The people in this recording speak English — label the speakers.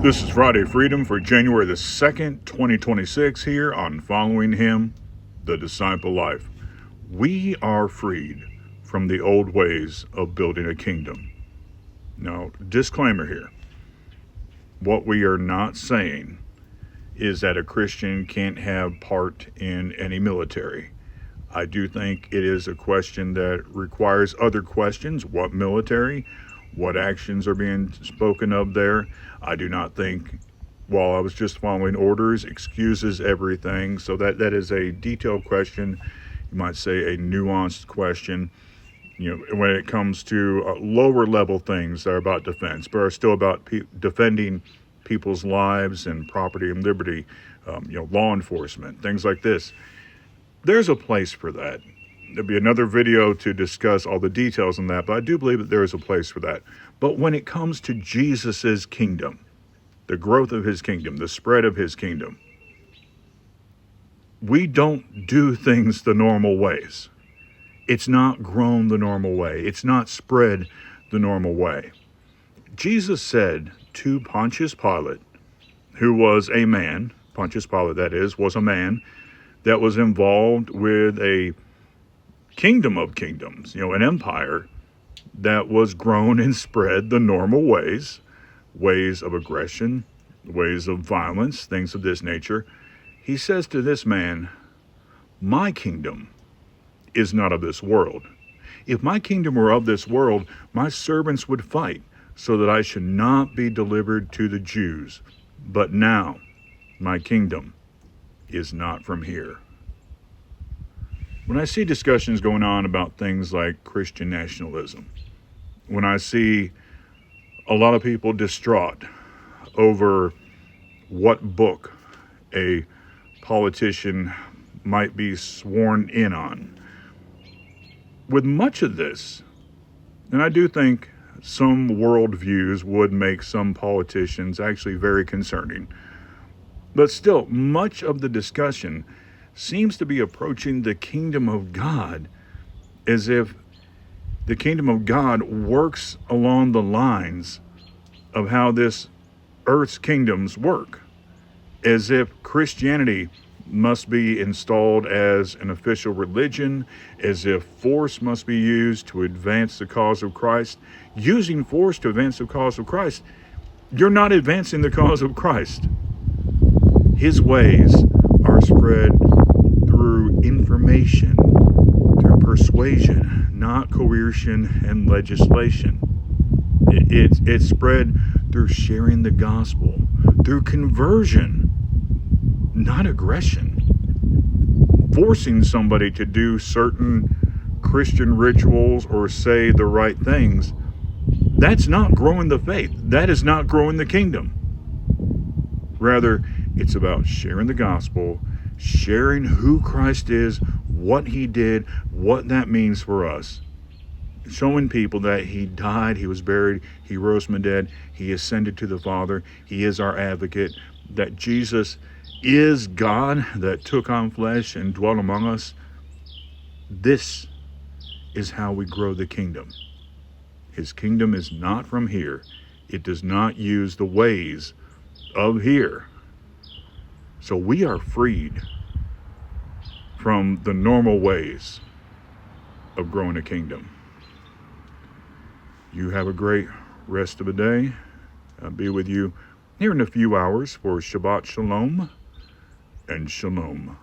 Speaker 1: This is Friday Freedom for January the 2nd, 2026 here on Following Him, the Disciple Life. We are freed from the old ways of building a kingdom. Now, disclaimer here. What we are not saying is that a Christian can't have part in any military. I do think it is a question that requires other questions. What military? What actions are being spoken of there? I do not think, while I was just following orders, excuses everything. So that is a detailed question. You might say a nuanced question. When it comes to lower level things that are about defense, but are still about defending people's lives and property and liberty, law enforcement, things like this. There's a place for that. There'll be another video to discuss all the details on that, but I do believe that there is a place for that. But when it comes to Jesus's kingdom, the growth of his kingdom, the spread of his kingdom, we don't do things the normal ways. It's not grown the normal way. It's not spread the normal way. Jesus said to Pontius Pilate, who was a man, Pontius Pilate that is, was a man that was involved with a kingdom of kingdoms, an empire that was grown and spread the normal ways of aggression, ways of violence, things of this nature. He says to this man, my kingdom is not of this world. If my kingdom were of this world, my servants would fight so that I should not be delivered to the Jews. But now my kingdom is not from here. When I see discussions going on about things like Christian nationalism, when I see a lot of people distraught over what book a politician might be sworn in on, with much of this, and I do think some worldviews would make some politicians actually very concerning, but still, much of the discussion seems to be approaching the kingdom of God as if the kingdom of God works along the lines of how this earth's kingdoms work, as if Christianity must be installed as an official religion, as if force must be used to advance the cause of Christ. Using force to advance the cause of Christ, you're not advancing the cause of Christ. His ways are spread through information, through persuasion, not coercion and legislation. It's spread through sharing the gospel, through conversion, not aggression. Forcing somebody to do certain Christian rituals or say the right things, that's not growing the faith. That is not growing the kingdom. Rather, it's about sharing the gospel, sharing who Christ is, what he did, what that means for us. Showing people that he died, he was buried, he rose from the dead, he ascended to the Father, he is our advocate, that Jesus is God that took on flesh and dwelt among us. This is how we grow the kingdom. His kingdom is not from here. It does not use the ways of here. So we are freed from the normal ways of growing a kingdom. You have a great rest of the day. I'll be with you here in a few hours for Shabbat Shalom and Shalom.